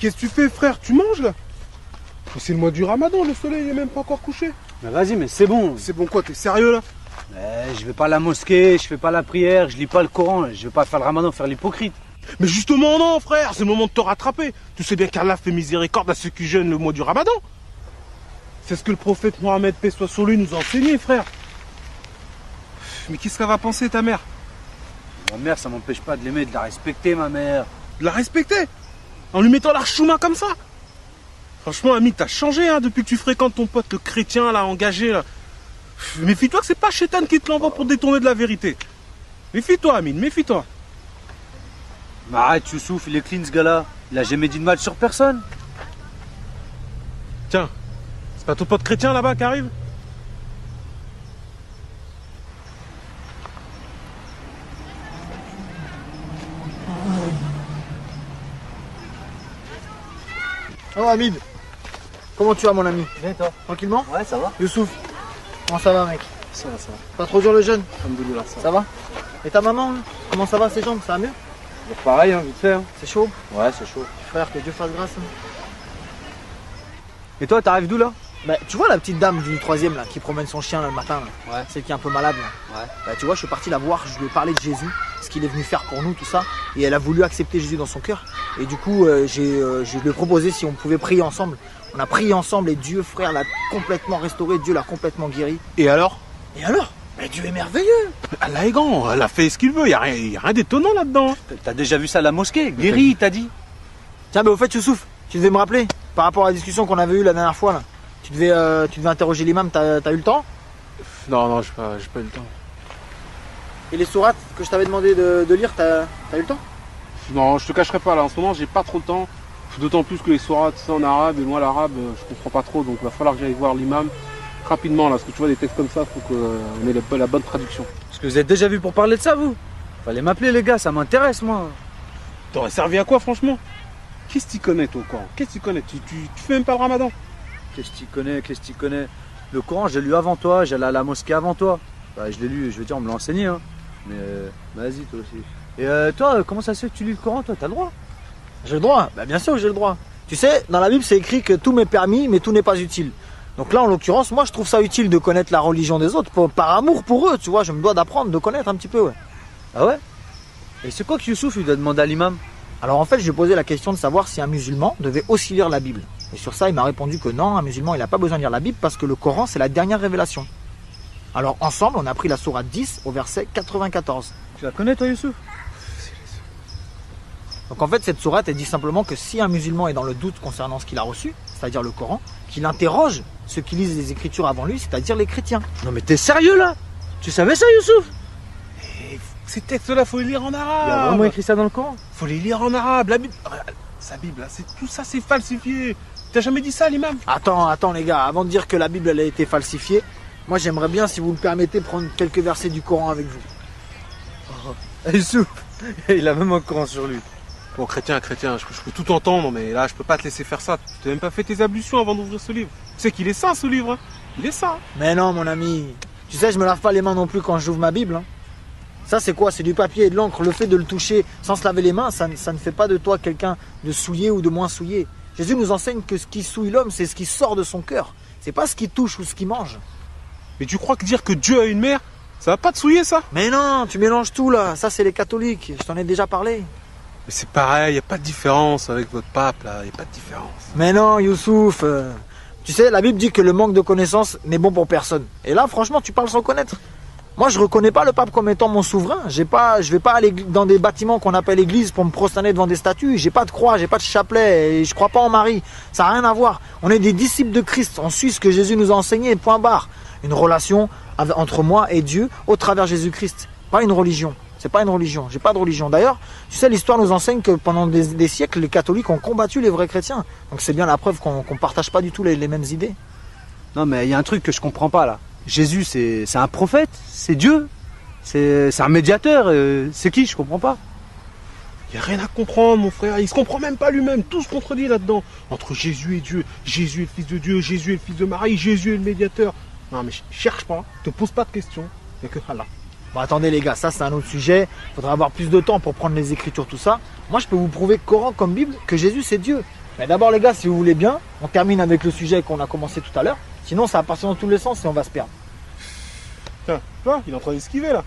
qu'est-ce que tu fais, frère? Tu manges là? Mais c'est le mois du Ramadan, le soleil est même pas encore couché. Mais vas-y, mais c'est bon. C'est bon quoi, t'es sérieux là? Je vais pas à la mosquée, je fais pas la prière, je lis pas le Coran, je vais pas faire le Ramadan, faire l'hypocrite. Mais justement non, frère, c'est le moment de te rattraper. Tu sais bien qu'Allah fait miséricorde à ceux qui jeûnent le mois du Ramadan. C'est ce que le prophète Mohammed, paix soit sur lui, nous a enseigné, frère. Mais qu'est-ce qu'elle va penser, ta mère? Ma mère, ça m'empêche pas de l'aimer, de la respecter, ma mère. De la respecter? En lui mettant l'archouma comme ça? Franchement, ami, t'as changé hein, depuis que tu fréquentes ton pote le chrétien, là, engagé, là. Méfie-toi que c'est pas Chétan qui te l'envoie pour te détourner de la vérité. Méfie-toi, Amine, méfie-toi. Mais arrête, Youssouf, il est clean, ce gars-là. Il a jamais dit de mal sur personne. Tiens, c'est pas ton pote chrétien là-bas qui arrive? Oh Hamid, comment tu vas mon ami? Bien toi? Tranquillement? Ouais, ça va. Youssouf, comment ça va mec? Ça va, ça va. Pas trop dur le jeûne? Alhamdoulilah, ça va. Ça va? Et ta maman, là comment ça va ses jambes? Ça va mieux? Pareil, hein, vite fait. Hein. C'est chaud? Ouais, c'est chaud. Frère, que Dieu fasse grâce. Hein. Et toi, t'arrives d'où là? Bah, tu vois la petite dame du 3e là, qui promène son chien là, le matin là, Ouais. celle qui est un peu malade là. Ouais. Bah, tu vois, je suis parti la voir, je lui ai parlé de Jésus, ce qu'il est venu faire pour nous, tout ça. Et elle a voulu accepter Jésus dans son cœur. Et du coup, je lui ai proposé si on pouvait prier ensemble. On a prié ensemble et Dieu, frère, l'a complètement restauré, Dieu l'a complètement guéri. Et alors? Et alors? Mais Dieu est merveilleux! Allah est grand, elle a fait ce qu'il veut, y a rien d'étonnant là-dedans. T'as déjà vu ça à la mosquée? Guéri, t'as dit? Tiens, mais au fait, Youssouf, tu devais me rappeler, par rapport à la discussion qu'on avait eue la dernière fois là. Tu devais interroger l'imam, t'as eu le temps? Non, j'ai pas eu le temps. Et les sourates que je t'avais demandé de lire, t'as eu le temps? Non, je te cacherai pas là, en ce moment j'ai pas trop le temps. D'autant plus que les sourates c'est en arabe et moi l'arabe je comprends pas trop, donc il va falloir que j'aille voir l'imam rapidement là, parce que tu vois des textes comme ça, faut qu'on ait la bonne traduction. Parce que vous êtes déjà vu pour parler de ça, vous? Fallait m'appeler les gars, ça m'intéresse moi. T'aurais servi à quoi franchement? Qu'est-ce que tu connais toi au Coran? Qu'est-ce que tu connais? Tu fais même pas le Ramadan? Qu'est-ce que tu connais? Le Coran, j'ai lu avant toi, j'allais à la mosquée avant toi. Bah, je l'ai lu, je veux dire, on me l'a enseigné. Hein. Mais vas-y, toi aussi. Et toi, comment ça se fait que tu lis le Coran, toi? T'as le droit? J'ai le droit? Bah bien sûr que j'ai le droit. Tu sais, dans la Bible, c'est écrit que tout m'est permis, mais tout n'est pas utile. Donc là, en l'occurrence, moi, je trouve ça utile de connaître la religion des autres, par amour pour eux, tu vois, je me dois d'apprendre, de connaître un petit peu, ouais. Ah ouais? Et c'est quoi que Youssouf il doit demander à l'imam? Alors en fait, je lui ai posé la question de savoir si un musulman devait aussi lire la Bible. Et sur ça, il m'a répondu que non, un musulman, il n'a pas besoin de lire la Bible parce que le Coran, c'est la dernière révélation. Alors ensemble, on a pris la sourate 10 au verset 94. Tu la connais toi, Youssouf? Donc en fait, cette sourate, elle dit simplement que si un musulman est dans le doute concernant ce qu'il a reçu, c'est-à-dire le Coran, qu'il interroge ceux qui lisent les Écritures avant lui, c'est-à-dire les chrétiens. Non mais t'es sérieux là? Tu savais ça, Youssouf? Ces textes-là, faut les lire en arabe. Il y a vraiment écrit ça dans le Coran? Faut les lire en arabe. La Bible, sa Bible, là, tout ça, c'est falsifié. T'as jamais dit ça, l'imam? Attends les gars, avant de dire que la Bible elle a été falsifiée, moi j'aimerais bien, si vous le permettez, prendre quelques versets du Coran avec vous. Oh. Youssouf, il a même un Coran sur lui. Bon, chrétien, je peux tout entendre, mais là, je peux pas te laisser faire ça. Tu t'as même pas fait tes ablutions avant d'ouvrir ce livre. Tu sais qu'il est saint, ce livre. Hein. Il est saint. Mais non, mon ami. Tu sais, je me lave pas les mains non plus quand j'ouvre ma Bible. Hein. Ça, c'est quoi? C'est du papier et de l'encre. Le fait de le toucher sans se laver les mains, ça ne fait pas de toi quelqu'un de souillé ou de moins souillé. Jésus nous enseigne que ce qui souille l'homme, c'est ce qui sort de son cœur. C'est pas ce qui touche ou ce qui mange. Mais tu crois que dire que Dieu a une mère, ça va pas te souiller, ça? Mais non, tu mélanges tout là. Ça, c'est les catholiques. Je t'en ai déjà parlé. Mais c'est pareil, y a pas de différence avec votre pape, là. Y a pas de différence. Mais non, Youssouf. Tu sais, la Bible dit que le manque de connaissances n'est bon pour personne. Et là, franchement, tu parles sans connaître. Moi, je reconnais pas le pape comme étant mon souverain. Je vais pas aller dans des bâtiments qu'on appelle église pour me prosterner devant des statues. J'ai pas de croix, j'ai pas de chapelet, et je crois pas en Marie. Ça n'a rien à voir. On est des disciples de Christ. On suit ce que Jésus nous a enseigné, point barre. Une relation entre moi et Dieu au travers Jésus-Christ. Pas une religion. C'est pas une religion. J'ai pas de religion. D'ailleurs, tu sais, l'histoire nous enseigne que pendant des siècles, les catholiques ont combattu les vrais chrétiens. Donc c'est bien la preuve qu'on partage pas du tout les mêmes idées. Non mais il y a un truc que je comprends pas là. Jésus c'est un prophète, c'est Dieu, c'est un médiateur, c'est qui? Je comprends pas. Y a rien à comprendre, mon frère. Il se comprend même pas lui-même. Tout se contredit là-dedans. Entre Jésus et Dieu. Jésus est le fils de Dieu. Jésus est le fils de Marie. Jésus est le médiateur. Non, mais cherche pas. Te pose pas de questions. Y a que Allah. Bon, attendez les gars, ça c'est un autre sujet. Faudra avoir plus de temps pour prendre les Écritures, tout ça. Moi, je peux vous prouver Coran comme Bible que Jésus c'est Dieu. Mais d'abord les gars, si vous voulez bien, on termine avec le sujet qu'on a commencé tout à l'heure. Sinon ça va partir dans tous les sens et on va se perdre. Tiens, toi, il est en train d'esquiver là.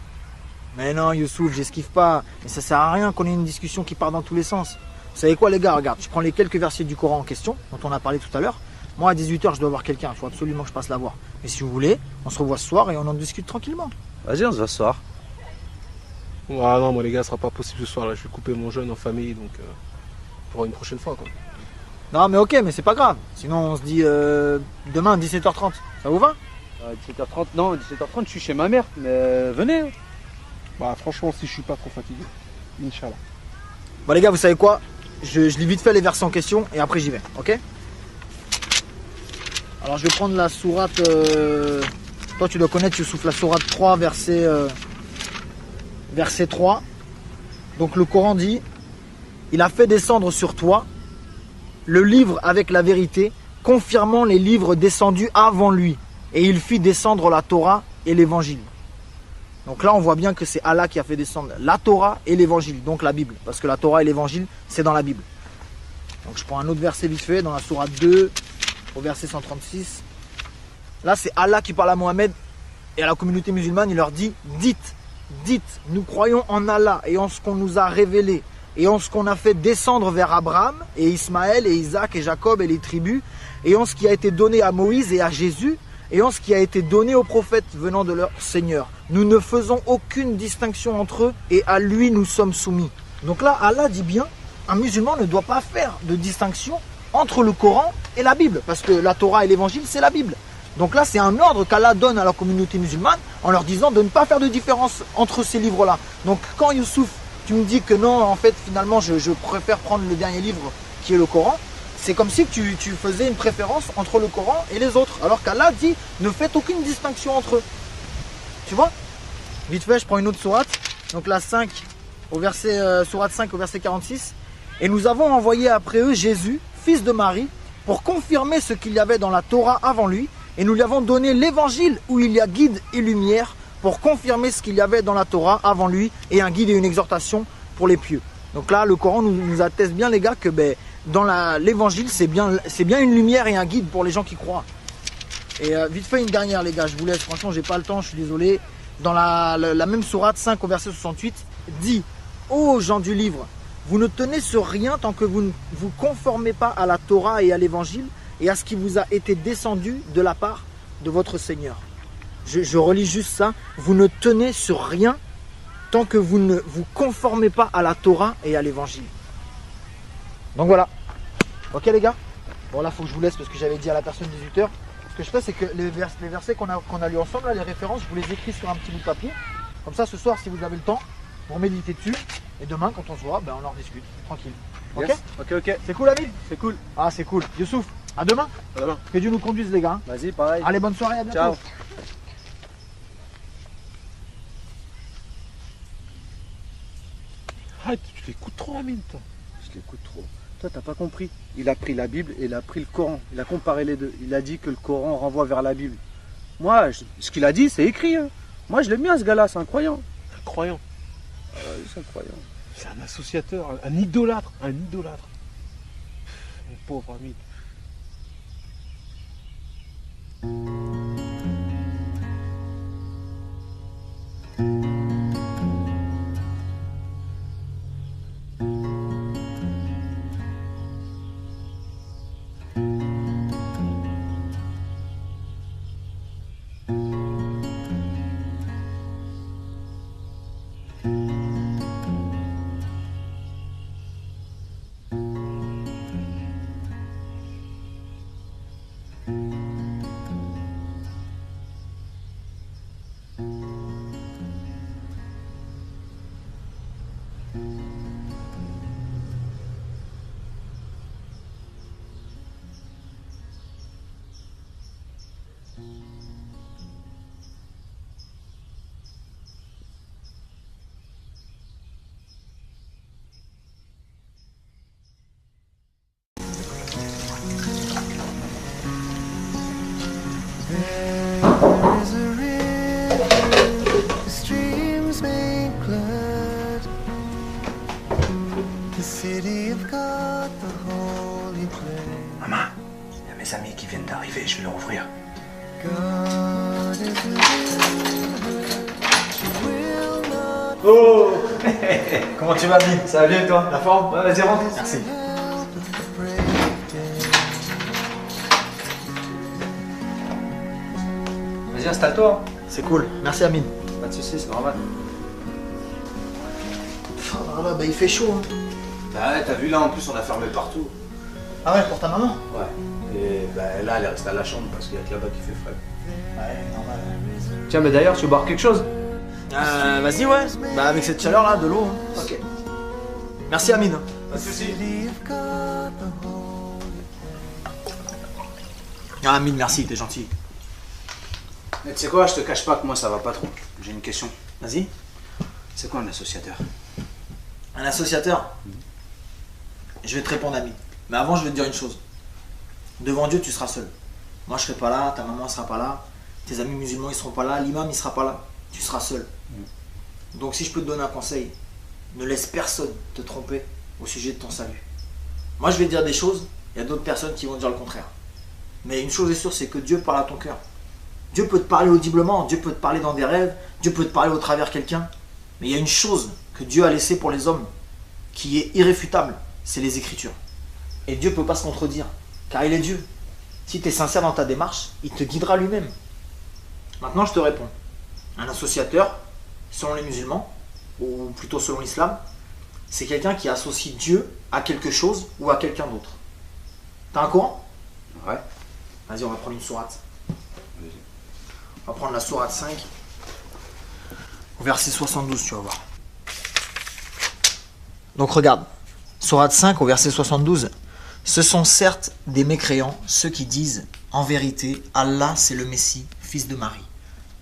Mais non Youssouf, j'esquive pas. Mais ça sert à rien qu'on ait une discussion qui part dans tous les sens. Vous savez quoi les gars, regarde, je prends les quelques versets du Coran en question, dont on a parlé tout à l'heure. Moi à 18 h je dois voir quelqu'un, il faut absolument que je passe la voir. Mais si vous voulez, on se revoit ce soir et on en discute tranquillement. Vas-y, on se voit ce soir. Ah non, moi les gars, ce sera pas possible ce soir là. Je vais couper mon jeûne en famille, donc pour une prochaine fois quoi. Non mais ok, mais c'est pas grave. Sinon on se dit demain 17 h 30. Ça vous va? 17 h 30, non, 17 h 30, je suis chez ma mère, mais venez. Hein. Bah franchement, si je suis pas trop fatigué, Inch'Allah. Bon les gars, vous savez quoi? Je lis vite fait les versets en question et après j'y vais, ok? Alors je vais prendre la sourate... Toi tu dois connaître Youssouf, la sourate 3, verset 3. Donc le Coran dit: il a fait descendre sur toi le livre avec la vérité, confirmant les livres descendus avant lui. Et il fit descendre la Torah et l'évangile. Donc là on voit bien que c'est Allah qui a fait descendre la Torah et l'évangile, donc la Bible. Parce que la Torah et l'évangile, c'est dans la Bible. Donc je prends un autre verset vite fait, dans la sourate 2, au verset 136. Là c'est Allah qui parle à Mohammed et à la communauté musulmane, il leur dit: dites, nous croyons en Allah et en ce qu'on nous a révélé et en ce qu'on a fait descendre vers Abraham et Ismaël et Isaac et Jacob et les tribus, et en ce qui a été donné à Moïse et à Jésus, et en ce qui a été donné aux prophètes venant de leur Seigneur. Nous ne faisons aucune distinction entre eux et à lui nous sommes soumis. Donc là Allah dit bien, un musulman ne doit pas faire de distinction entre le Coran et la Bible, parce que la Torah et l'évangile c'est la Bible. Donc là c'est un ordre qu'Allah donne à la communauté musulmane en leur disant de ne pas faire de différence entre ces livres-là. Donc quand Youssouf, tu me dis que non, en fait finalement je préfère prendre le dernier livre qui est le Coran, c'est comme si tu faisais une préférence entre le Coran et les autres, alors qu'Allah dit ne faites aucune distinction entre eux. Tu vois? Vite fait, je prends une autre sourate, donc la 5 au verset sourate 5 au verset 46. Et nous avons envoyé après eux Jésus, fils de Marie, pour confirmer ce qu'il y avait dans la Torah avant lui, et nous lui avons donné l'évangile où il y a guide et lumière pour confirmer ce qu'il y avait dans la Torah avant lui, et un guide et une exhortation pour les pieux. Donc là le Coran nous atteste bien les gars que dans l'évangile c'est bien une lumière et un guide pour les gens qui croient. Et vite fait une dernière les gars, je vous laisse, franchement j'ai pas le temps, je suis désolé. Dans la même sourate 5 au verset 68 dit: ô gens du livre, vous ne tenez sur rien tant que vous ne vous conformez pas à la Torah et à l'évangile et à ce qui vous a été descendu de la part de votre Seigneur. Je relis juste ça. Vous ne tenez sur rien tant que vous ne vous conformez pas à la Torah et à l'évangile. Donc voilà. Ok les gars? Bon là faut que je vous laisse parce que j'avais dit à la personne 18 h. Ce que je fais c'est que les versets qu'on a lus ensemble, là, les références, je vous les écris sur un petit bout de papier. Comme ça ce soir si vous avez le temps, vous méditez dessus. Et demain quand on se voit, on en discute. Tranquille. Ok? Yes. Ok. C'est cool Amine? C'est cool. Ah c'est cool. Youssouf, à demain. À demain. Que Dieu nous conduise les gars. Vas-y, pareil. Allez, bonne soirée, à bientôt. Ciao. Arrête, tu l'écoutes trop, Amine, toi. Je l'écoute trop. Toi, t'as pas compris. Il a pris la Bible et il a pris le Coran. Il a comparé les deux. Il a dit que le Coran renvoie vers la Bible. Moi, ce qu'il a dit, c'est écrit. Hein. Moi, je l'aime bien, ce gars-là. C'est un croyant. Un croyant. C'est un croyant. C'est un associateur, un idolâtre. Un idolâtre. Mon pauvre ami. mes amis qui viennent d'arriver, je vais leur ouvrir. Oh. Comment tu vas, Amine? Ça va bien et toi? La forme? Ouais, vas-y, rentre. Merci. Vas-y, installe-toi. C'est cool. Merci, Amine. Pas de soucis, c'est normal. Ah là, bah il fait chaud. Hein. Bah ouais, t'as vu là, en plus, on a fermé partout. Ah ouais, pour ta maman? Ouais. Et bah là, elle est restée à la chambre parce qu'il y a que là-bas qui fait frais. Ouais, normal. Tiens, mais d'ailleurs, tu veux boire quelque chose? Vas-y, ouais. Bah avec cette chaleur là, de l'eau. Hein. Ok. Merci, Amine. Pas de soucis. Ah, Amine, merci, t'es gentil. Mais tu sais quoi, je te cache pas que moi ça va pas trop. J'ai une question. Vas-y. C'est quoi un associateur? Un associateur? Je vais te répondre, Amine. Mais avant, je vais te dire une chose. Devant Dieu, tu seras seul. Moi, je serai pas là, ta maman sera pas là, tes amis musulmans, ils seront pas là, l'imam, il sera pas là. Tu seras seul. Donc, si je peux te donner un conseil, ne laisse personne te tromper au sujet de ton salut. Moi, je vais te dire des choses, il y a d'autres personnes qui vont dire le contraire. Mais une chose est sûre, c'est que Dieu parle à ton cœur. Dieu peut te parler audiblement, Dieu peut te parler dans des rêves, Dieu peut te parler au travers de quelqu'un. Mais il y a une chose que Dieu a laissée pour les hommes, qui est irréfutable, c'est les Écritures. Et Dieu ne peut pas se contredire, car il est Dieu. Si tu es sincère dans ta démarche, il te guidera lui-même. Maintenant, je te réponds. Un associateur, selon les musulmans, ou plutôt selon l'islam, c'est quelqu'un qui associe Dieu à quelque chose ou à quelqu'un d'autre. T'as un Coran? Ouais. Vas-y, on va prendre une sourate. Vas-y. On va prendre la sourate 5, au verset 72, tu vas voir. Donc regarde, sourate 5 au verset 72. Ce sont certes des mécréants, ceux qui disent, en vérité, Allah c'est le Messie, fils de Marie.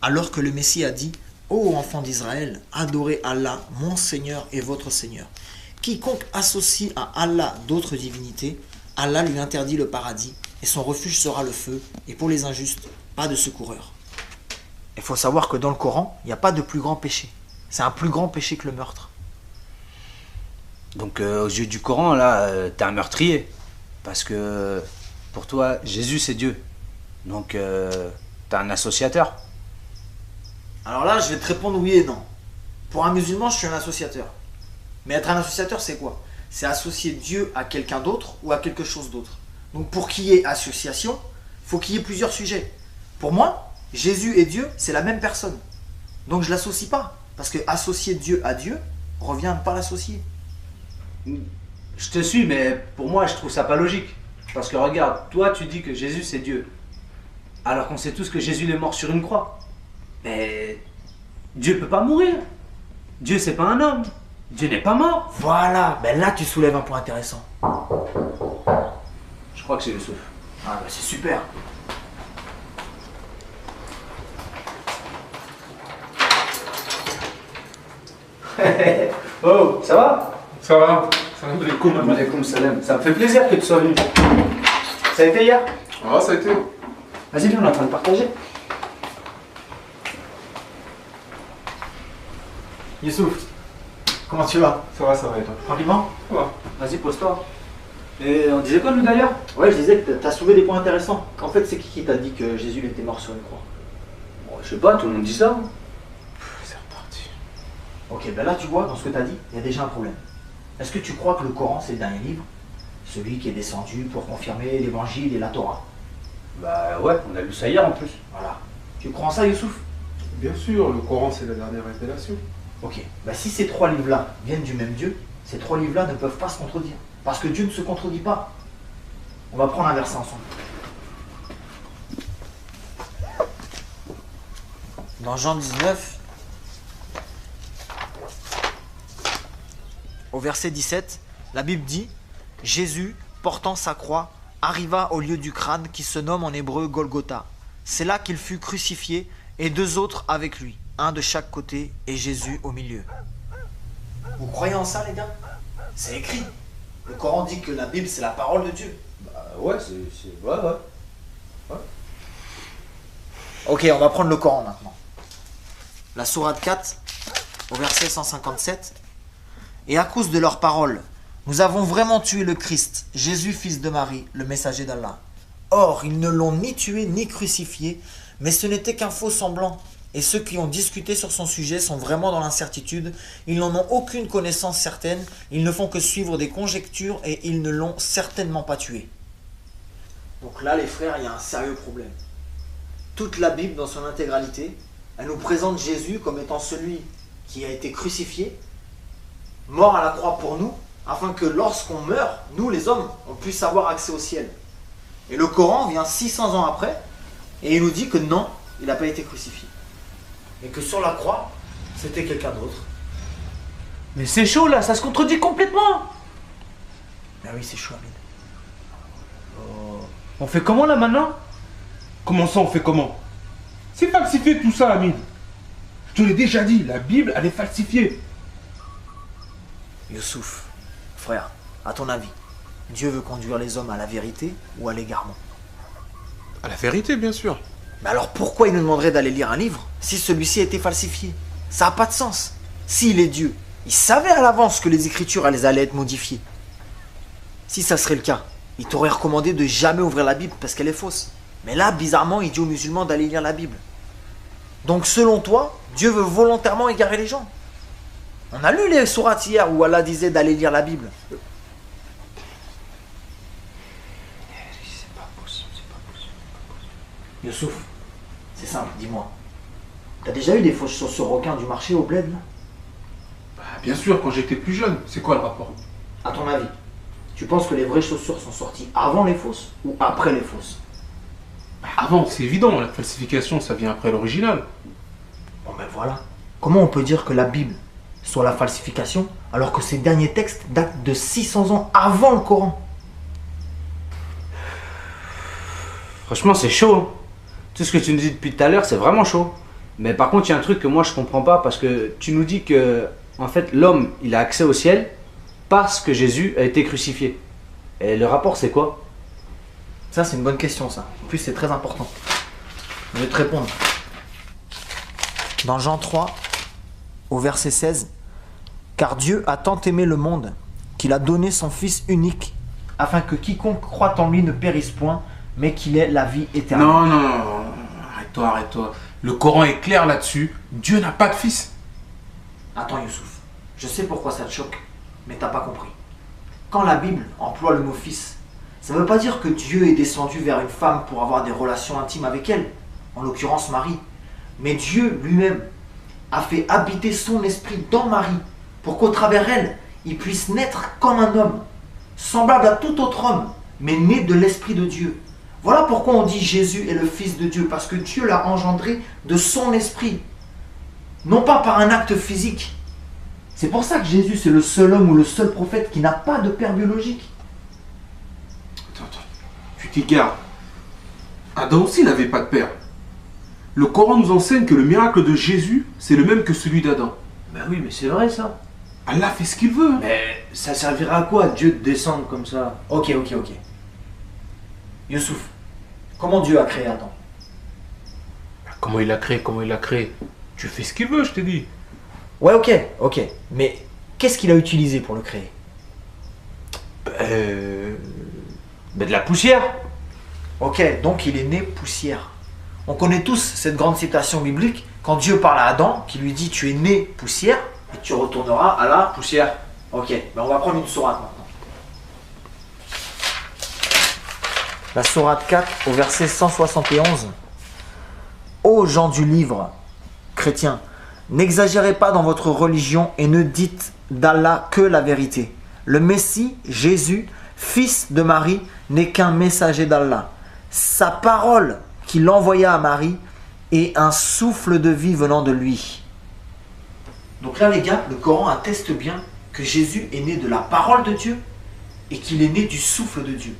Alors que le Messie a dit, ô enfants d'Israël, adorez Allah, mon Seigneur et votre Seigneur. Quiconque associe à Allah d'autres divinités, Allah lui interdit le paradis, et son refuge sera le feu, et pour les injustes, pas de secoureur. Il faut savoir que dans le Coran, il n'y a pas de plus grand péché. C'est un plus grand péché que le meurtre. Donc aux yeux du Coran, là, t'es un meurtrier. Parce que pour toi, Jésus c'est Dieu. Donc t'es un associateur. Alors là, je vais te répondre oui et non. Pour un musulman, je suis un associateur. Mais être un associateur, c'est quoi? C'est associer Dieu à quelqu'un d'autre ou à quelque chose d'autre. Donc pour qu'il y ait association, il faut qu'il y ait plusieurs sujets. Pour moi, Jésus et Dieu, c'est la même personne. Donc je ne l'associe pas. Parce que associer Dieu à Dieu revient à ne pas l'associer. Je te suis, mais pour moi, je trouve ça pas logique. Parce que regarde, toi, tu dis que Jésus c'est Dieu. Alors qu'on sait tous que Jésus est mort sur une croix. Mais Dieu peut pas mourir. Dieu c'est pas un homme. Dieu n'est pas mort. Voilà, ben là tu soulèves un point intéressant. Je crois que c'est Youssouf. Ah ben c'est super. Oh, ça va? Ça va? Salam alaikum. Alaykoum salam. Ça me fait plaisir que tu sois venu. Ça a été hier? Ah, ça a été. Vas-y, viens, on est en train de partager. Youssouf, comment tu vas? Ça va et toi? Tranquillement? Ça va. Vas-y, pose-toi. Et on disait quoi, nous, d'ailleurs? Ouais, je disais que tu as soulevé des points intéressants. En fait, c'est qui t'a dit que Jésus il était mort sur une croix? Bon, je sais pas, tout le monde dit ça. C'est reparti. Ok, ben là tu vois, dans ce que tu as dit, il y a déjà un problème. Est-ce que tu crois que le Coran c'est le dernier livre? Celui qui est descendu pour confirmer l'évangile et la Torah? Bah ouais, on a lu ça hier en plus. Voilà. Tu crois en ça, Youssouf? Bien sûr, le Coran c'est la dernière révélation. Ok, bah si ces trois livres-là viennent du même Dieu, ces trois livres-là ne peuvent pas se contredire. Parce que Dieu ne se contredit pas. On va prendre un verset ensemble. Dans Jean 19, au verset 17, la Bible dit « Jésus, portant sa croix, arriva au lieu du crâne qui se nomme en hébreu Golgotha. C'est là qu'il fut crucifié et deux autres avec lui, un de chaque côté et Jésus au milieu. » Vous croyez en ça, les gars? C'est écrit. Le Coran dit que la Bible, c'est la parole de Dieu. Bah ouais, c'est... Ouais. Ok, on va prendre le Coran maintenant. La sourate 4, au verset 157. « Et à cause de leurs paroles, nous avons vraiment tué le Christ, Jésus, fils de Marie, le messager d'Allah. Or, ils ne l'ont ni tué ni crucifié, mais ce n'était qu'un faux semblant. Et ceux qui ont discuté sur son sujet sont vraiment dans l'incertitude. Ils n'en ont aucune connaissance certaine. Ils ne font que suivre des conjectures et ils ne l'ont certainement pas tué. Donc là, les frères, il y a un sérieux problème. Toute la Bible, dans son intégralité, elle nous présente Jésus comme étant celui qui a été crucifié, mort à la croix pour nous, afin que lorsqu'on meurt, nous les hommes, on puisse avoir accès au ciel. Et le Coran vient 600 ans après, et il nous dit que non, il n'a pas été crucifié. Et que sur la croix, c'était quelqu'un d'autre. Mais c'est chaud là, ça se contredit complètement. Ben oui, c'est chaud, Amine. On fait comment là maintenant? Comment ça, on fait comment? C'est falsifié tout ça, Amine. Je te l'ai déjà dit, la Bible, elle est falsifiée. Youssouf, frère, à ton avis, Dieu veut conduire les hommes à la vérité ou à l'égarement? À la vérité, bien sûr. Mais alors pourquoi il nous demanderait d'aller lire un livre si celui-ci a été falsifié? Ça n'a pas de sens. S'il est Dieu, il savait à l'avance que les Écritures allaient être modifiées. Si ça serait le cas, il t'aurait recommandé de jamais ouvrir la Bible parce qu'elle est fausse. Mais là, bizarrement, il dit aux musulmans d'aller lire la Bible. Donc selon toi, Dieu veut volontairement égarer les gens. On a lu les sourates hier où Allah disait d'aller lire la Bible. C'est pas possible. Youssouf, c'est simple, dis-moi. T'as déjà eu des fausses chaussures requins du marché au bled là? Bah, bien sûr, quand j'étais plus jeune. C'est quoi le rapport? À ton avis, tu penses que les vraies chaussures sont sorties avant les fausses ou après les fausses? Bah, avant, c'est évident. La falsification, ça vient après l'original. Bon ben voilà. Comment on peut dire que la Bible soit la falsification alors que ces derniers textes datent de 600 ans avant le Coran? Franchement, c'est chaud. Hein. Tout ce que tu nous dis depuis tout à l'heure, c'est vraiment chaud. Mais par contre, il y a un truc que moi je comprends pas parce que tu nous dis que en fait l'homme il a accès au ciel parce que Jésus a été crucifié. Et le rapport c'est quoi? Ça c'est une bonne question ça. En plus c'est très important. Je vais te répondre. Dans Jean 3, au verset 16, « Car Dieu a tant aimé le monde qu'il a donné son Fils unique afin que quiconque croit en lui ne périsse point, mais qu'il ait la vie éternelle. » Non. Arrête-toi. Le Coran est clair là-dessus. Dieu n'a pas de fils. Attends Youssouf, je sais pourquoi ça te choque, mais t'as pas compris. Quand la Bible emploie le mot fils, ça ne veut pas dire que Dieu est descendu vers une femme pour avoir des relations intimes avec elle, en l'occurrence Marie. Mais Dieu lui-même a fait habiter son esprit dans Marie pour qu'au travers elle, il puisse naître comme un homme, semblable à tout autre homme, mais né de l'esprit de Dieu. Voilà pourquoi on dit Jésus est le Fils de Dieu, parce que Dieu l'a engendré de son esprit, non pas par un acte physique. C'est pour ça que Jésus c'est le seul homme ou le seul prophète qui n'a pas de père biologique. Attends, tu t'égares. Adam aussi n'avait pas de père. Le Coran nous enseigne que le miracle de Jésus, c'est le même que celui d'Adam. Ben oui, mais c'est vrai ça. Allah fait ce qu'il veut. Mais ça servira à quoi Dieu de descendre comme ça? Ok. Youssouf, comment Dieu a créé Adam? Comment il l'a créé? Tu fais ce qu'il veut, je t'ai dit. Ouais, ok. Mais qu'est-ce qu'il a utilisé pour le créer? De la poussière. Ok, donc il est né poussière. On connaît tous cette grande citation biblique quand Dieu parle à Adam, qui lui dit tu es né poussière et tu retourneras à la poussière. Ok, on va prendre une sourate maintenant. La sourate 4 au verset 171. Ô gens du livre, chrétiens, n'exagérez pas dans votre religion et ne dites d'Allah que la vérité. Le Messie, Jésus, fils de Marie, n'est qu'un messager d'Allah. Sa parole qu'il envoya à Marie est un souffle de vie venant de lui. Donc là les gars, le Coran atteste bien que Jésus est né de la parole de Dieu et qu'il est né du souffle de Dieu.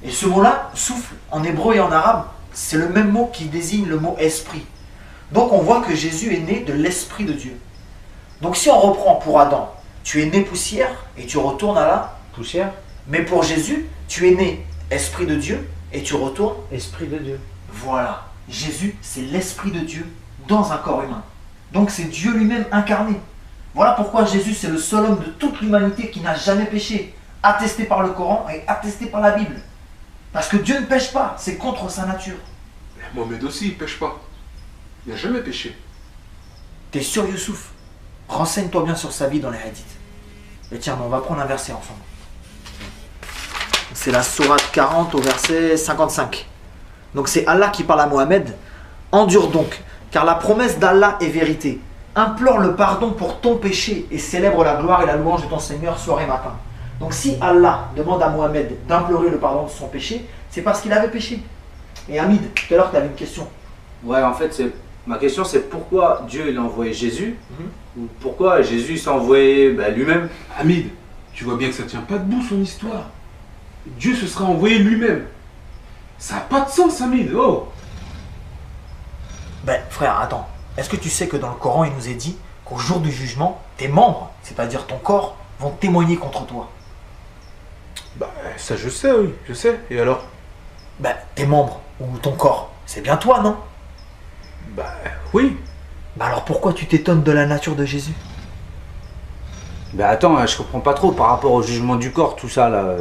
Et ce mot-là, souffle, en hébreu et en arabe, c'est le même mot qui désigne le mot esprit. Donc on voit que Jésus est né de l'esprit de Dieu. Donc si on reprend pour Adam, tu es né poussière et tu retournes à la Poussière. Mais pour Jésus, tu es né esprit de Dieu et tu retournes. Esprit de Dieu. Voilà, Jésus c'est l'esprit de Dieu dans un corps humain. Donc c'est Dieu lui-même incarné. Voilà pourquoi Jésus c'est le seul homme de toute l'humanité qui n'a jamais péché, attesté par le Coran et attesté par la Bible. Parce que Dieu ne pêche pas, c'est contre sa nature. Mohamed aussi, il pêche pas. Il n'a jamais péché. T'es sûr, Youssouf? Renseigne-toi bien sur sa vie dans les hadiths. Et tiens, on va prendre un verset ensemble. C'est la sourate 40 au verset 55. Donc c'est Allah qui parle à Mohamed. Endure donc, car la promesse d'Allah est vérité. Implore le pardon pour ton péché et célèbre la gloire et la louange de ton Seigneur soir et matin. Donc si Allah demande à Mohamed d'implorer le pardon de son péché, c'est parce qu'il avait péché. Et Hamid, tout à l'heure tu avais une question. Ouais, en fait, ma question c'est pourquoi Dieu il a envoyé Jésus ou pourquoi Jésus s'est envoyé lui-même. Hamid, tu vois bien que ça tient pas debout son histoire. Dieu se serait envoyé lui-même. Ça n'a pas de sens, Hamid. Oh. Ben frère, attends. Est-ce que tu sais que dans le Coran il nous est dit qu'au jour du jugement, tes membres, c'est-à-dire ton corps, vont témoigner contre toi? Bah ça je sais, oui, je sais. Et alors? Ben tes membres ou ton corps, c'est bien toi, non? Bah oui. Ben alors pourquoi tu t'étonnes de la nature de Jésus? Ben attends, je comprends pas trop par rapport au jugement du corps, tout ça là.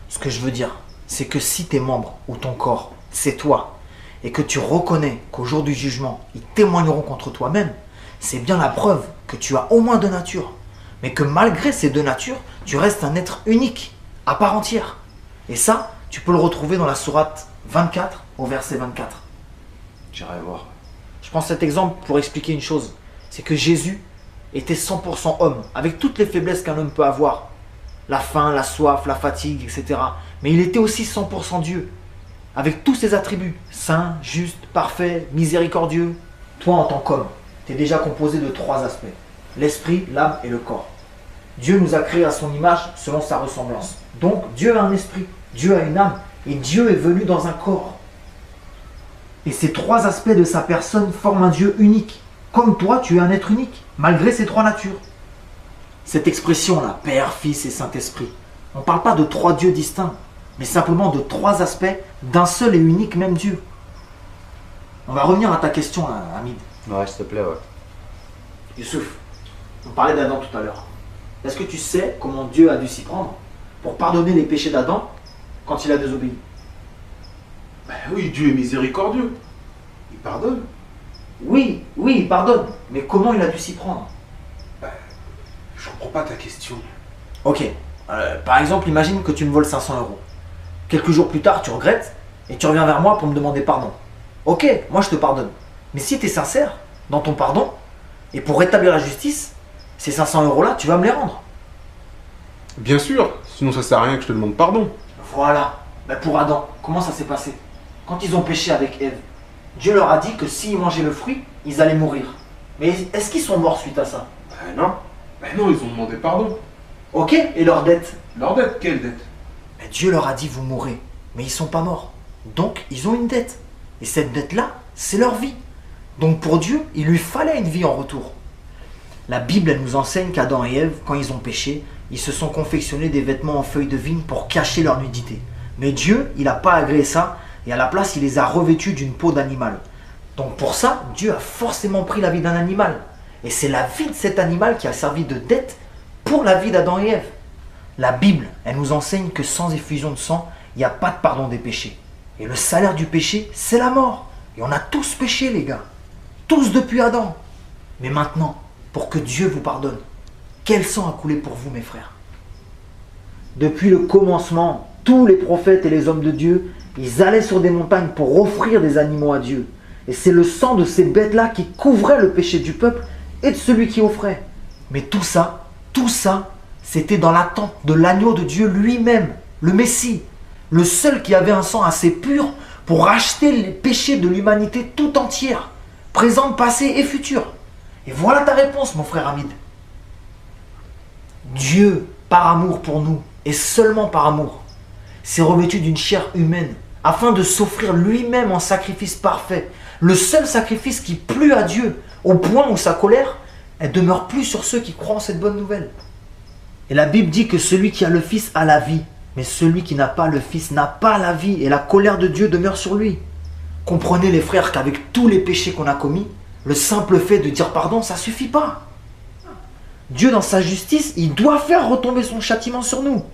Ce que je veux dire, c'est que si tes membres ou ton corps, c'est toi, et que tu reconnais qu'au jour du jugement, ils témoigneront contre toi-même, c'est bien la preuve que tu as au moins deux natures, mais que malgré ces deux natures, tu restes un être unique, à part entière. Et ça, tu peux le retrouver dans la sourate 24 au verset 24. J'irai voir. Je prends cet exemple pour expliquer une chose, c'est que Jésus était 100% homme, avec toutes les faiblesses qu'un homme peut avoir. La faim, la soif, la fatigue, etc. Mais il était aussi 100% Dieu, avec tous ses attributs, saint, juste, parfait, miséricordieux. Toi, en tant qu'homme, tu es déjà composé de trois aspects, l'esprit, l'âme et le corps. Dieu nous a créés à son image selon sa ressemblance. Donc, Dieu a un esprit, Dieu a une âme, et Dieu est venu dans un corps. Et ces trois aspects de sa personne forment un Dieu unique. Comme toi, tu es un être unique, malgré ces trois natures. Cette expression-là, Père, Fils et Saint-Esprit, on ne parle pas de trois dieux distincts, mais simplement de trois aspects d'un seul et unique même Dieu. On va revenir à ta question, là, Hamid. Ouais, s'il te plaît, ouais. Youssouf, on parlait d'Adam tout à l'heure. Est-ce que tu sais comment Dieu a dû s'y prendre pour pardonner les péchés d'Adam quand il a désobéi? Bah oui, Dieu est miséricordieux. Il pardonne. Oui, il pardonne. Mais comment il a dû s'y prendre? Je comprends pas ta question. Ok. Par exemple, imagine que tu me voles 500 euros. Quelques jours plus tard, tu regrettes et tu reviens vers moi pour me demander pardon. Ok, moi je te pardonne. Mais si tu es sincère dans ton pardon, et pour rétablir la justice, ces 500 euros-là, tu vas me les rendre. Bien sûr, sinon ça sert à rien que je te demande pardon. Voilà. Pour Adam, comment ça s'est passé? Quand ils ont péché avec Ève, Dieu leur a dit que s'ils mangeaient le fruit, ils allaient mourir. Mais est-ce qu'ils sont morts suite à ça? Non. Non, ils ont demandé pardon. Ok, et leur dette? Leur dette, quelle dette? Dieu leur a dit vous mourrez, mais ils sont pas morts. Donc ils ont une dette. Et cette dette-là, c'est leur vie. Donc pour Dieu, il lui fallait une vie en retour. La Bible, elle nous enseigne qu'Adam et Ève, quand ils ont péché, ils se sont confectionnés des vêtements en feuilles de vigne pour cacher leur nudité. Mais Dieu, il n'a pas agréé ça, et à la place, il les a revêtus d'une peau d'animal. Donc pour ça, Dieu a forcément pris la vie d'un animal. Et c'est la vie de cet animal qui a servi de dette pour la vie d'Adam et Ève. La Bible, elle nous enseigne que sans effusion de sang, il n'y a pas de pardon des péchés. Et le salaire du péché, c'est la mort. Et on a tous péché, les gars. Tous depuis Adam. Mais maintenant, pour que Dieu vous pardonne, quel sang a coulé pour vous, mes frères? Depuis le commencement, tous les prophètes et les hommes de Dieu, ils allaient sur des montagnes pour offrir des animaux à Dieu. Et c'est le sang de ces bêtes-là qui couvrait le péché du peuple et de celui qui offrait. Mais tout ça, c'était dans l'attente de l'agneau de Dieu lui-même, le Messie, le seul qui avait un sang assez pur pour racheter les péchés de l'humanité tout entière, présente, passée et future. Et voilà ta réponse, mon frère Hamid. Dieu, par amour pour nous, et seulement par amour, s'est revêtu d'une chair humaine afin de s'offrir lui-même en sacrifice parfait, le seul sacrifice qui plut à Dieu, au point où sa colère, elle demeure plus sur ceux qui croient en cette bonne nouvelle. Et la Bible dit que celui qui a le Fils a la vie, mais celui qui n'a pas le Fils n'a pas la vie, et la colère de Dieu demeure sur lui. Comprenez les frères qu'avec tous les péchés qu'on a commis, le simple fait de dire pardon, ça suffit pas. Dieu dans sa justice, il doit faire retomber son châtiment sur nous.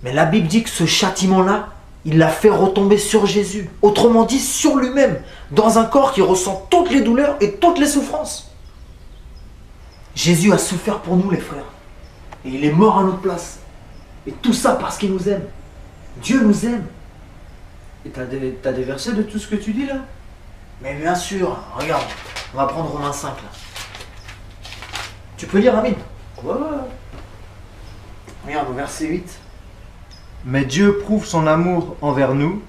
Mais la Bible dit que ce châtiment-là, Il l'a fait retomber sur Jésus, autrement dit sur lui-même, dans un corps qui ressent toutes les douleurs et toutes les souffrances. Jésus a souffert pour nous les frères, et il est mort à notre place. Et tout ça parce qu'il nous aime. Dieu nous aime. Et t'as des versets de tout ce que tu dis là? Mais bien sûr, regarde, on va prendre Romains 5 là. Tu peux lire Amine? Ouais. Regarde au verset 8. Mais Dieu prouve son amour envers nous,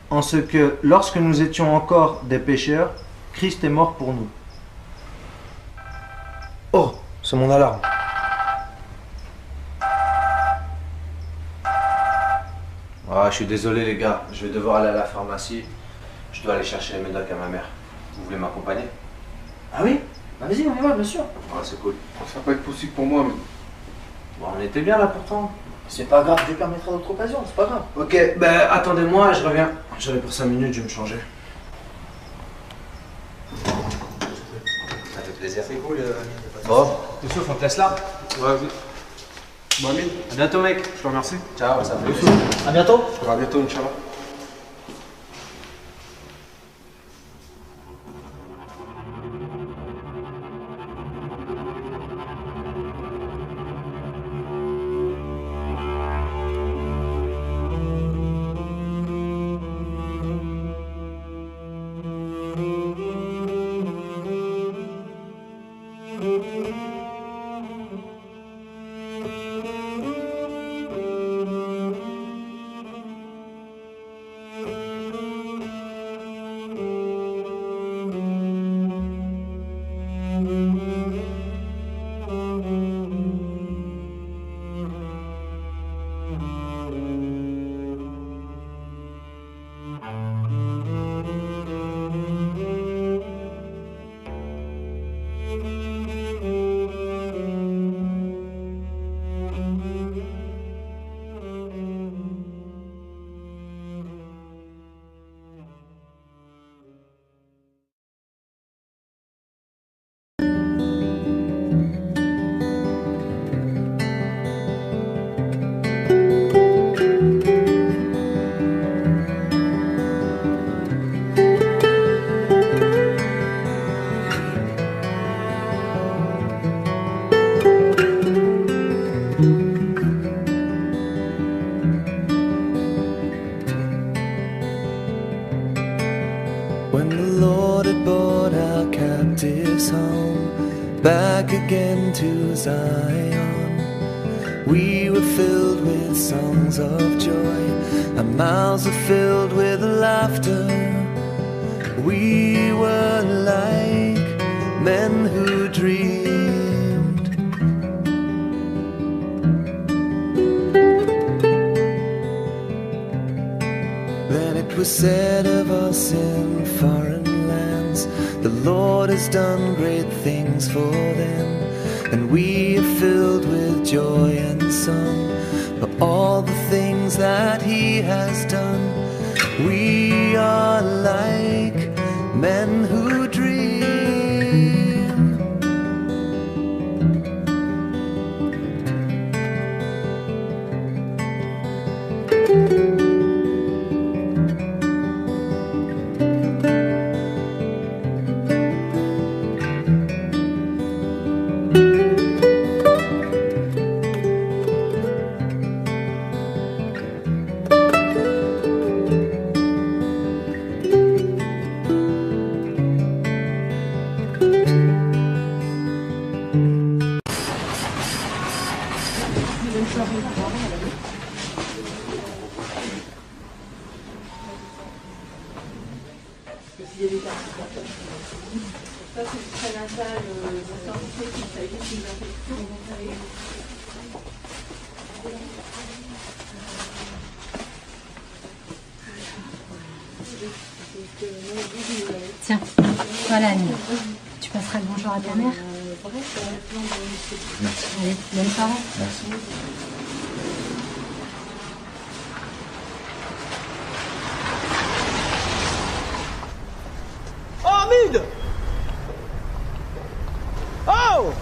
en ce que, lorsque nous étions encore des pécheurs, Christ est mort pour nous. Oh, c'est mon alarme. Ah, je suis désolé les gars, je vais devoir aller à la pharmacie. Je dois aller chercher les médocs à ma mère. Vous voulez m'accompagner? Ah oui? Bah vas-y, on y va, bien sûr. Ouais, c'est cool. Ça va pas être possible pour moi, mais... Bon, on était bien là pourtant. C'est pas grave, je lui permettrai d'autres occasions, c'est pas grave. Ok, ben attendez-moi, je reviens. J'arrive pour 5 minutes, je vais me changer. Ça fait plaisir. C'est cool. Bon, Youssouf, on te laisse là. Ouais, vas-y. Bon, Amine, À bientôt mec. je te remercie. Ciao, ça fait plaisir. À bientôt. À bientôt, Inch'Allah. When the Lord had brought our captives home, back again to Zion, we were filled with songs of joy, our mouths were filled with laughter. We were like men who dreamed. Then it was said of us in foreign lands, the Lord has done great things for them, and we are filled with joy and song for all the things that He has done. We are like men who dream. Tiens, voilà Annie. Tu passeras le bonjour à ta mère. Allez, bonne soirée. Oh, Hamid! Oh!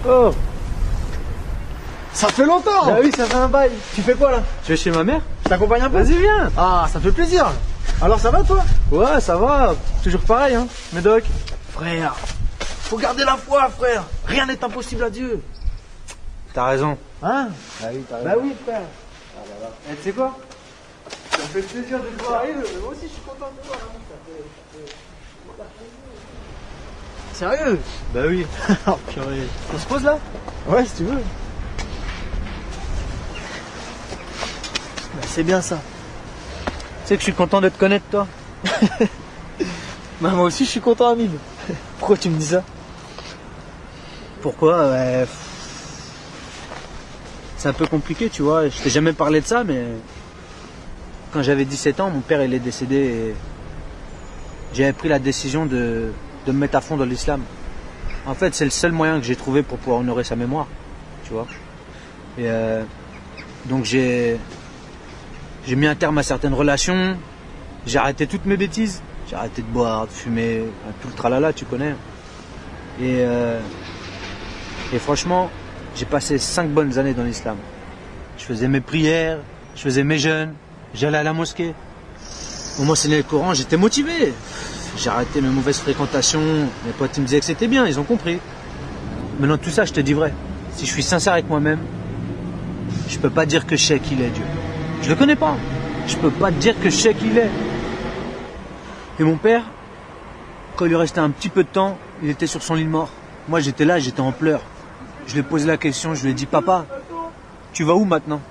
Oh! Ça fait longtemps! Bah oui, ça fait un bail. Tu fais quoi là? Tu es chez ma mère? Je t'accompagne un peu? Vas-y, viens. Ah, ça me fait plaisir. Alors ça va toi? Ouais, ça va. Toujours pareil, hein, Médoc. Frère, faut garder la foi, frère. Rien n'est impossible à Dieu. T'as raison. Hein? Ah oui, t'as Bah oui, frère. Et tu sais quoi? Ça me fait plaisir de te voir. Moi aussi, je suis content de te voir. Sérieux? Bah oui. Oh, purée. On se pose là? Ouais, si tu veux. Bah, c'est bien ça. Tu sais que je suis content de te connaître, toi. Bah, moi aussi, je suis content, Amine. Pourquoi tu me dis ça? Pourquoi? Ouais. C'est un peu compliqué, tu vois. Je t'ai jamais parlé de ça, mais quand j'avais 17 ans, mon père il est décédé et j'avais pris la décision de me mettre à fond dans l'islam. En fait, c'est le seul moyen que j'ai trouvé pour pouvoir honorer sa mémoire, tu vois. Et donc j'ai mis un terme à certaines relations, j'ai arrêté toutes mes bêtises, j'ai arrêté de boire, de fumer, tout le tralala, tu connais. Et franchement, j'ai passé 5 bonnes années dans l'islam. Je faisais mes prières, je faisais mes jeûnes, j'allais à la mosquée. On m'enseignait le Coran, j'étais motivé. J'ai arrêté mes mauvaises fréquentations, mes potes ils me disaient que c'était bien, ils ont compris. Maintenant tout ça, je te dis vrai. Si je suis sincère avec moi-même, je peux pas dire que je sais qu'il est Dieu. Je le connais pas. Je peux pas te dire que je sais qu'il est. Et mon père, quand il lui restait un petit peu de temps, il était sur son lit de mort. Moi j'étais là, j'étais en pleurs. Je lui ai posé la question, je lui ai dit, papa, tu vas où maintenant?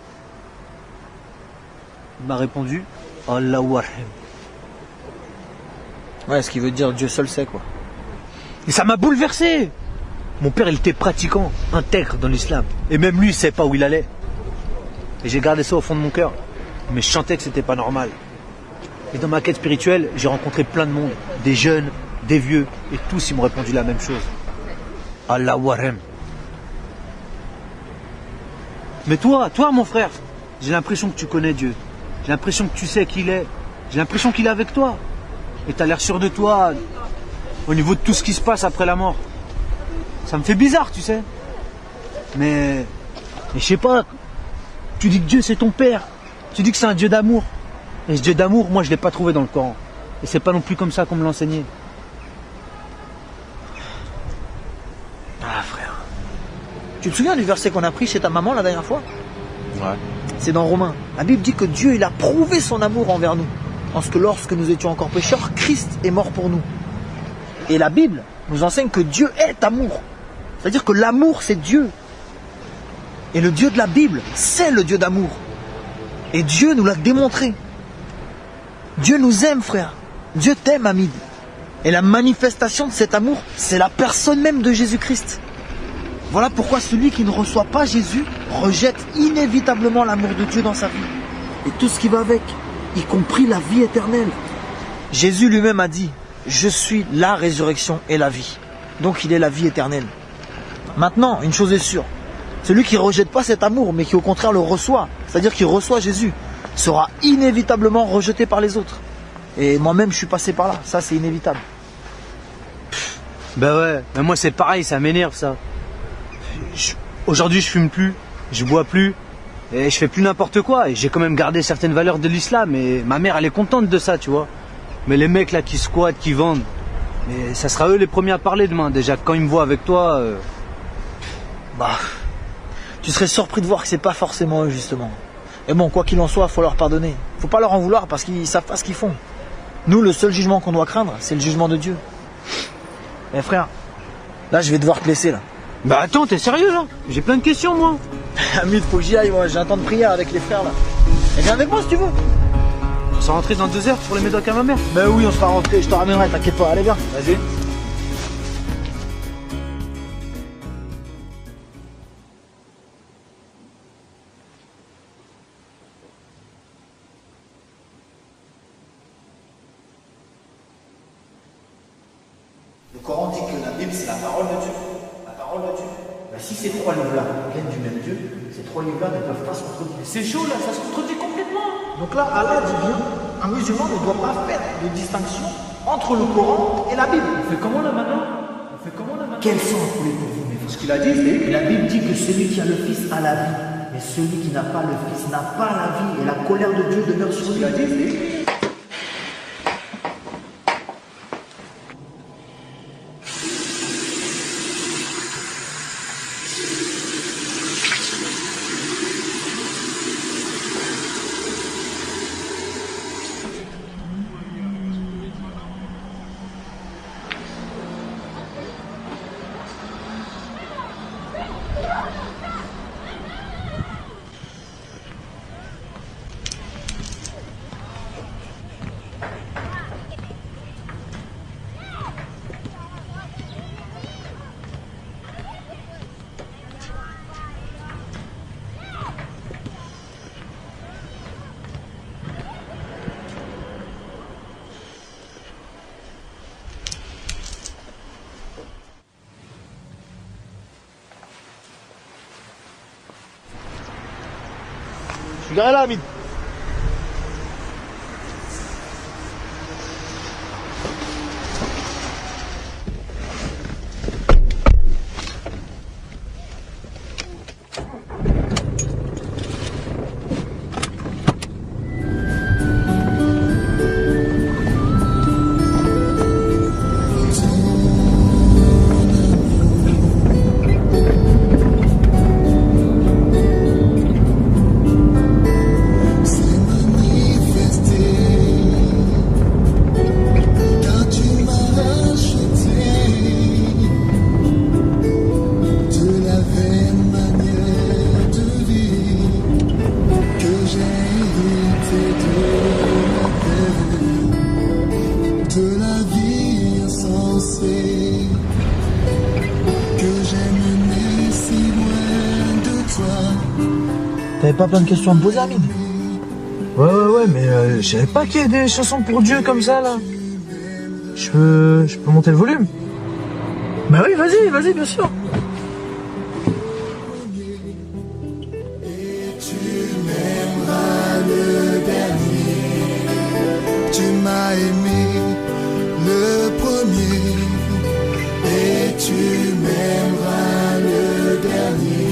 Il m'a répondu, Allahu Arham. Ouais, ce qui veut dire Dieu seul sait, quoi. Et ça m'a bouleversé. Mon père, il était pratiquant, intègre dans l'islam. Et même lui, il savait pas où il allait. Et j'ai gardé ça au fond de mon cœur. Mais je sentais que c'était pas normal. Et dans ma quête spirituelle, j'ai rencontré plein de monde. Des jeunes, des vieux. Et tous, ils m'ont répondu la même chose. Allahu Arham. Mais toi, mon frère, j'ai l'impression que tu connais Dieu. J'ai l'impression que tu sais qui il est. J'ai l'impression qu'il est avec toi. Et t'as l'air sûr de toi au niveau de tout ce qui se passe après la mort. Ça me fait bizarre, tu sais. Mais je sais pas. Tu dis que Dieu c'est ton père. Tu dis que c'est un Dieu d'amour. Et ce Dieu d'amour, moi je l'ai pas trouvé dans le Coran. Et c'est pas non plus comme ça qu'on me l'a enseigné. Ah, frère. Tu te souviens du verset qu'on a pris chez ta maman la dernière fois? Ouais. C'est dans Romains. La Bible dit que Dieu, il a prouvé son amour envers nous. Parce que lorsque nous étions encore pécheurs, Christ est mort pour nous. Et la Bible nous enseigne que Dieu est amour. C'est-à-dire que l'amour, c'est Dieu. Et le Dieu de la Bible, c'est le Dieu d'amour. Et Dieu nous l'a démontré. Dieu nous aime, frère. Dieu t'aime, Hamid. Et la manifestation de cet amour, c'est la personne même de Jésus-Christ. Voilà pourquoi celui qui ne reçoit pas Jésus rejette inévitablement l'amour de Dieu dans sa vie. Et tout ce qui va avec, y compris la vie éternelle. Jésus lui-même a dit, je suis la résurrection et la vie. Donc il est la vie éternelle. Maintenant, une chose est sûre, celui qui ne rejette pas cet amour, mais qui au contraire le reçoit, c'est-à-dire qui reçoit Jésus, sera inévitablement rejeté par les autres. Et moi-même, je suis passé par là, ça c'est inévitable. Ben ouais, mais moi c'est pareil, ça m'énerve ça. Aujourd'hui je fume plus, je bois plus, et je fais plus n'importe quoi. Et j'ai quand même gardé certaines valeurs de l'islam, et ma mère elle est contente de ça, tu vois. Mais les mecs là qui squattent, qui vendent, mais ça sera eux les premiers à parler demain. Déjà quand ils me voient avec toi... Bah, tu serais surpris de voir que c'est pas forcément eux justement. Et bon, quoi qu'il en soit, faut leur pardonner. Faut pas leur en vouloir parce qu'ils savent pas ce qu'ils font. Nous, le seul jugement qu'on doit craindre, c'est le jugement de Dieu. Eh frère, là je vais devoir te laisser là. Bah attends, t'es sérieux là? J'ai plein de questions moi. Hamid, faut que j'y aille, moi j'ai un temps de prière avec les frères là. Et viens avec moi si tu veux. On s'est rentré dans 2 heures pour les médocs à ma mère. Ben oui, on sera rentré, je te ramènerai, t'inquiète pas, allez viens. Vas-y. Le Coran dit que la Bible c'est la parole de Dieu. La parole de Dieu. Ben, si ces 3 livres-là viennent du même Dieu, ces 3 livres-là ne peuvent pas se contredire. C'est chaud là, ça se contredit complètement. Donc là, Allah dit bien, un musulman ne doit pas faire de distinction entre le Coran et la Bible. On fait comment là maintenant? Quel sens voulez-vous vous mettre? Ce qu'il a dit, c'est que la Bible dit que celui qui a le Fils a la vie. Mais celui qui n'a pas le Fils n'a pas la vie et la colère de Dieu demeure sur lui. Je suis garé là, Hamid. T'avais pas plein de questions à me poser, Hamid? Ouais, mais je savais pas qu'il y a des chansons pour Dieu comme ça, là. Je peux monter le volume? Bah oui, vas-y, bien sûr. Tu m'as aimé le premier et tu m'aimeras le dernier.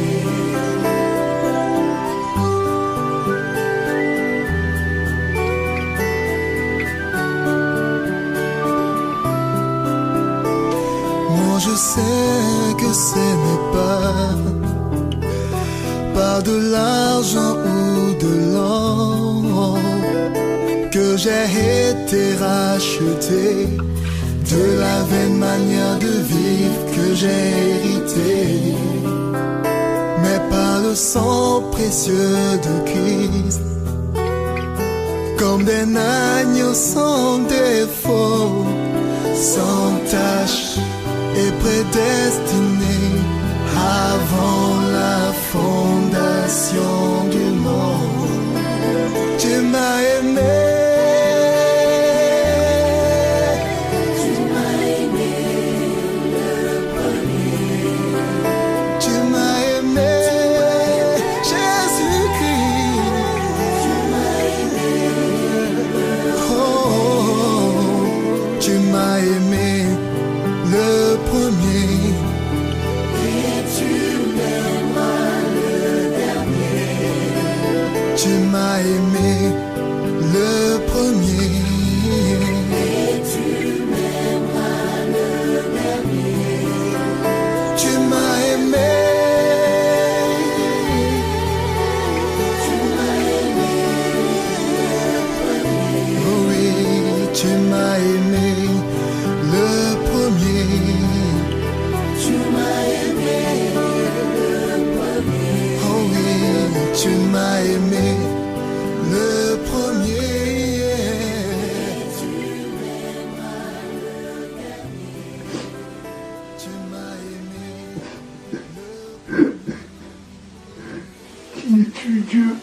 Moi je sais que ce n'est pas par de l'argent ou de l'or que j'ai été racheté, de la vaine manière de vivre que j'ai hérité, mais par le sang précieux de Christ, comme des agneaux sans défaut, sans tache et prédestiné avant la fondation du monde. Tu m'as aimé. Dieu,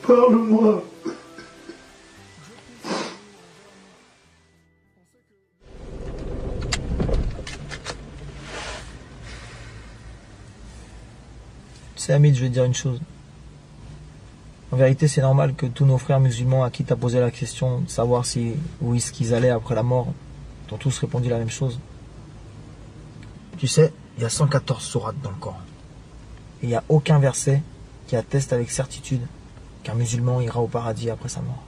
parle-moi. Tu sais, Hamid, je vais te dire une chose. En vérité, c'est normal que tous nos frères musulmans à qui tu as posé la question de savoir où est-ce qu'ils allaient après la mort, t'ont tous répondu la même chose. Tu sais, il y a 114 sourates dans le Coran. Et il n'y a aucun verset qui atteste avec certitude qu'un musulman ira au paradis après sa mort.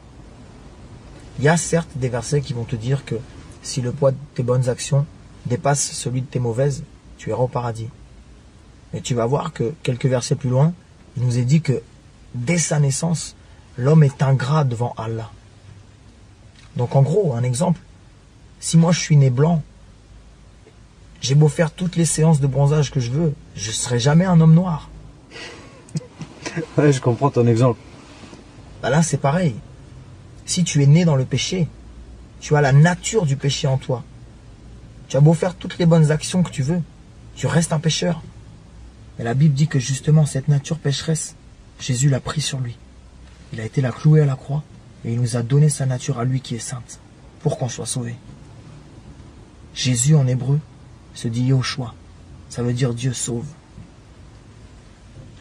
Il y a certes des versets qui vont te dire que si le poids de tes bonnes actions dépasse celui de tes mauvaises, tu iras au paradis. Mais tu vas voir que quelques versets plus loin, il nous est dit que dès sa naissance, l'homme est ingrat devant Allah. Donc en gros, un exemple, si moi je suis né blanc, j'ai beau faire toutes les séances de bronzage que je veux, je ne serai jamais un homme noir. Ouais, je comprends ton exemple. Bah là, c'est pareil. Si tu es né dans le péché, tu as la nature du péché en toi. Tu as beau faire toutes les bonnes actions que tu veux, tu restes un pécheur. Mais la Bible dit que justement, cette nature pécheresse, Jésus l'a pris sur lui. Il a été la cloué à la croix et il nous a donné sa nature à lui qui est sainte, pour qu'on soit sauvé. Jésus en hébreu se dit Yoshua. Ça veut dire Dieu sauve.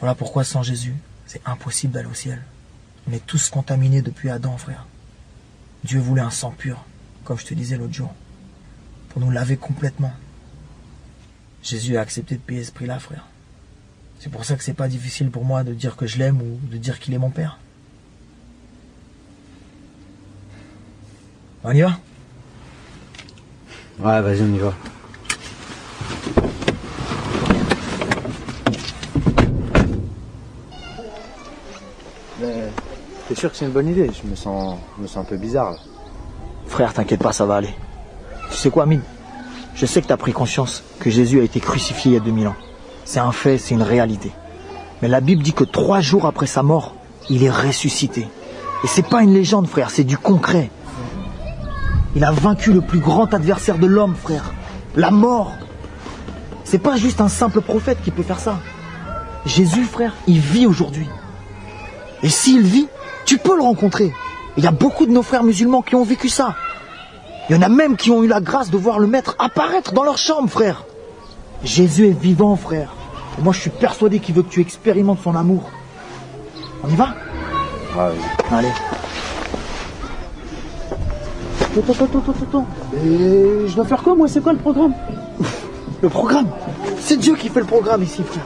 Voilà pourquoi sans Jésus, c'est impossible d'aller au ciel. On est tous contaminés depuis Adam, frère. Dieu voulait un sang pur, comme je te disais l'autre jour, pour nous laver complètement. Jésus a accepté de payer ce prix-là, frère. C'est pour ça que c'est pas difficile pour moi de dire que je l'aime ou de dire qu'il est mon père. On y va? Ouais, vas-y, on y va. Mais t'es sûr que c'est une bonne idée? Je me sens un peu bizarre là. Frère, t'inquiète pas, ça va aller. Tu sais quoi, Amine? Je sais que t'as pris conscience que Jésus a été crucifié il y a 2000 ans. C'est un fait, c'est une réalité. Mais la Bible dit que 3 jours après sa mort, il est ressuscité. Et c'est pas une légende, frère, c'est du concret. Il a vaincu le plus grand adversaire de l'homme, frère. La mort. C'est pas juste un simple prophète qui peut faire ça. Jésus, frère, il vit aujourd'hui. Et s'il vit, tu peux le rencontrer. Il y a beaucoup de nos frères musulmans qui ont vécu ça. Il y en a même qui ont eu la grâce de voir le Maître apparaître dans leur chambre, frère. Jésus est vivant, frère. Et moi, je suis persuadé qu'il veut que tu expérimentes son amour. On y va? Ouais. Allez. Attends. Et je dois faire quoi, moi? C'est quoi le programme? Le programme? C'est Dieu qui fait le programme ici, frère.